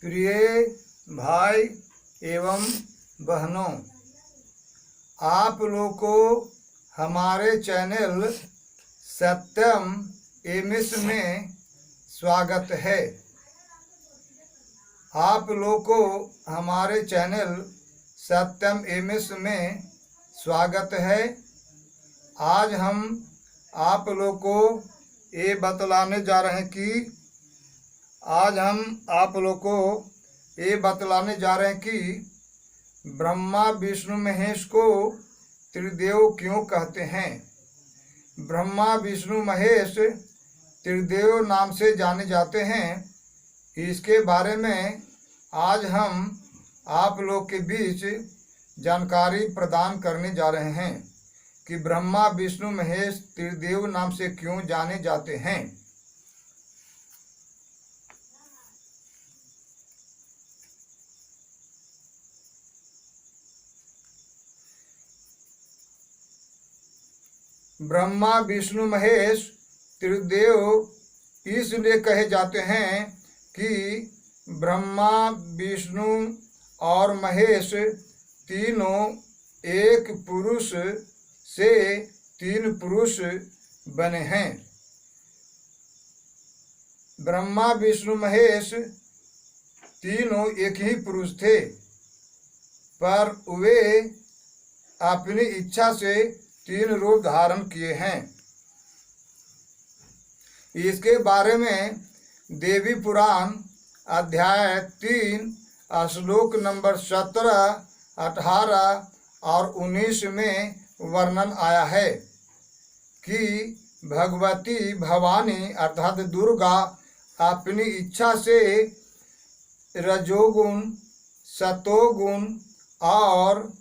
प्रिय भाई एवं बहनों, आप लोग को हमारे चैनल सत्यम एमिस में स्वागत है। आप लोग को हमारे चैनल सत्यम एमिस में स्वागत है। आज हम आप लोग को ये बतलाने जा रहे हैं कि ब्रह्मा विष्णु महेश को त्रिदेव क्यों कहते हैं। ब्रह्मा विष्णु महेश त्रिदेव नाम से जाने जाते हैं। इसके बारे में आज हम आप लोग के बीच जानकारी प्रदान करने जा रहे हैं कि ब्रह्मा विष्णु महेश त्रिदेव नाम से क्यों जाने जाते हैं। ब्रह्मा विष्णु महेश त्रिदेव इसलिए कहे जाते हैं कि ब्रह्मा विष्णु और महेश तीनों एक पुरुष से तीन पुरुष बने हैं। ब्रह्मा विष्णु महेश तीनों एक ही पुरुष थे, पर वे अपनी इच्छा से तीन रूप धारण किए हैं। इसके बारे में देवी पुराण अध्याय 3 श्लोक नंबर 17, 18 और 19 में वर्णन आया है कि भगवती भवानी अर्थात दुर्गा अपनी इच्छा से रजोगुण, सतोगुण और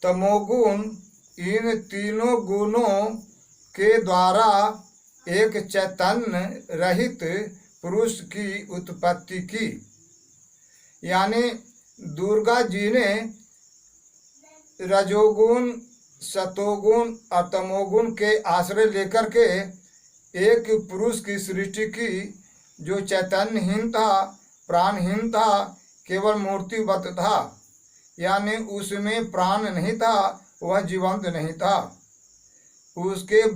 तमोगुण इन तीनों गुणों के द्वारा एक चैतन्य रहित पुरुष की उत्पत्ति की। यानी दुर्गा जी ने रजोगुण, सतोगुण और तमोगुण के आश्रय लेकर के एक पुरुष की सृष्टि की, जो चैतन्यहीन था, प्राणहीन था, केवल मूर्तिवत था। यानी उसमें प्राण नहीं था, वह जीवंत नहीं था। उसके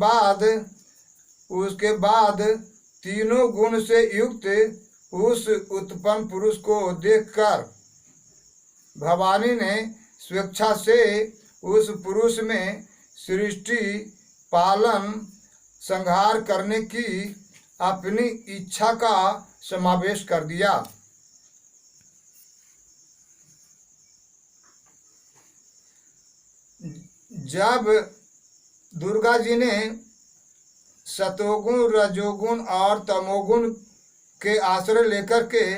बाद तीनों गुण से युक्त उस उत्पन्न पुरुष को देखकर भवानी ने स्वेच्छा से उस पुरुष में सृष्टि, पालन, संहार करने की अपनी इच्छा का समावेश कर दिया। जब दुर्गा जी ने सतोगुण, रजोगुण और तमोगुण के आश्रय लेकर के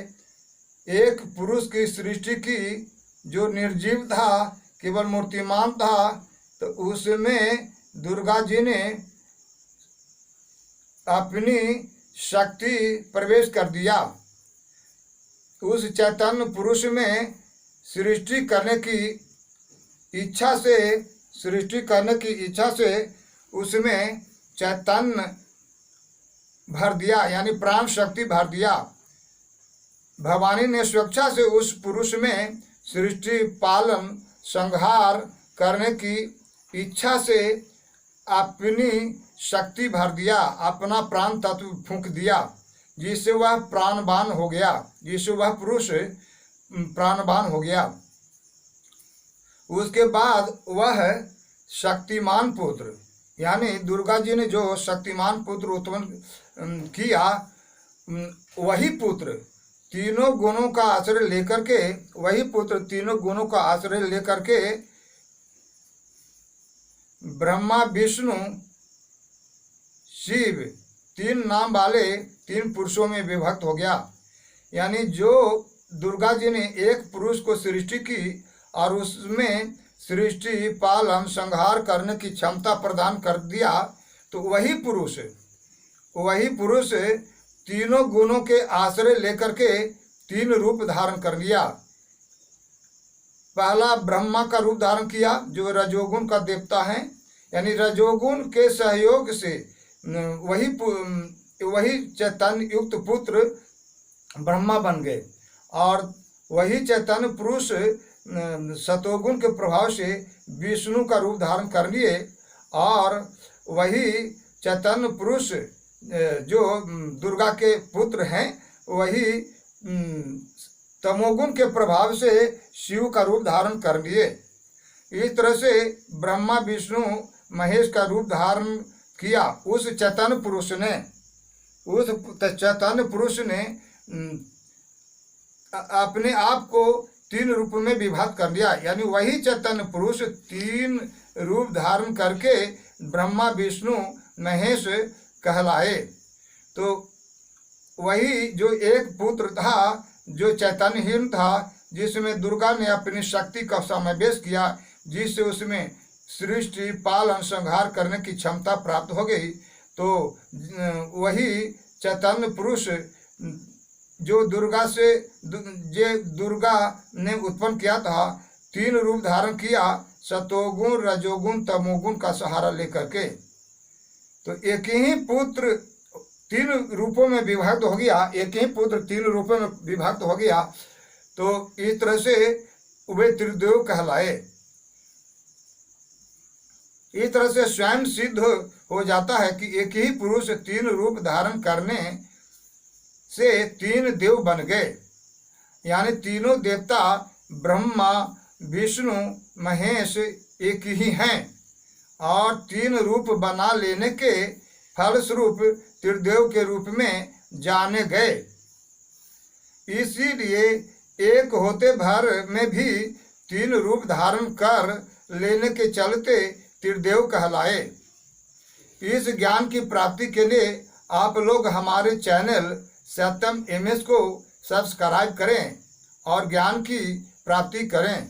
एक पुरुष की सृष्टि की, जो निर्जीव था, केवल मूर्तिमान था, तो उसमें दुर्गा जी ने अपनी शक्ति प्रवेश कर दिया। उस चैतन्य पुरुष में सृष्टि करने की इच्छा से उसमें चैतन्य भर दिया, यानी प्राण शक्ति भर दिया। भवानी ने स्वेच्छा से उस पुरुष में सृष्टि, पालन, संहार करने की इच्छा से अपनी शक्ति भर दिया, अपना प्राण तत्व फूंक दिया, जिससे वह प्राणवान हो गया, जिससे वह पुरुष प्राणवान हो गया। उसके बाद वह शक्तिमान पुत्र, यानी दुर्गा जी ने जो शक्तिमान पुत्र उत्पन्न किया, वही पुत्र तीनों गुणों का आश्रय लेकर के ब्रह्मा विष्णु शिव तीन नाम वाले तीन पुरुषों में विभक्त हो गया। यानी जो दुर्गा जी ने एक पुरुष को सृष्टि की और उसमें सृष्टि, पालन, संहार करने की क्षमता प्रदान कर दिया, तो वही पुरुष तीनों गुणों के आश्रय लेकर के तीन रूप धारण कर लिया। पहला ब्रह्मा का रूप धारण किया, जो रजोगुण का देवता है, यानी रजोगुण के सहयोग से वही चैतन्य युक्त पुत्र ब्रह्मा बन गए। और वही चैतन्य पुरुष सतोगुण के प्रभाव से विष्णु का रूप धारण कर लिए, और वही चैतन्य पुरुष जो दुर्गा के पुत्र हैं वही तमोगुण के प्रभाव से शिव का रूप धारण कर लिए। इस तरह से ब्रह्मा विष्णु महेश का रूप धारण किया। उस चैतन्य पुरुष ने अपने आप को 3 रूप में विभाजित कर लिया, यानी वही चैतन्य पुरुष 3 रूप धारण करके ब्रह्मा विष्णु महेश कहलाए। तो वही जो एक पुत्र था जो चैतन्यहीन था, जिसमें दुर्गा ने अपनी शक्ति का समावेश किया, जिससे उसमें सृष्टि पालन संहार करने की क्षमता प्राप्त हो गई। तो वही चैतन्य पुरुष जो दुर्गा ने उत्पन्न किया था, 3 रूप धारण किया, सतोगुण रजोगुण तमोगुण का सहारा लेकर के। तो एक ही पुत्र 3 रूपों में विभक्त हो गया, एक ही पुत्र 3 रूपों में विभक्त हो गया। तो इस तरह से वे त्रिदेव कहलाए। इस तरह से स्वयं सिद्ध हो जाता है कि एक ही पुरुष 3 रूप धारण करने से 3 देव बन गए, यानी तीनों देवता ब्रह्मा विष्णु महेश एक ही हैं, और 3 रूप बना लेने के फलस्वरूप त्रिदेव के रूप में जाने गए। इसीलिए एक होते भर में भी 3 रूप धारण कर लेने के चलते त्रिदेव कहलाए। इस ज्ञान की प्राप्ति के लिए आप लोग हमारे चैनल सत्यम एमएस को सब्सक्राइब करें और ज्ञान की प्राप्ति करें।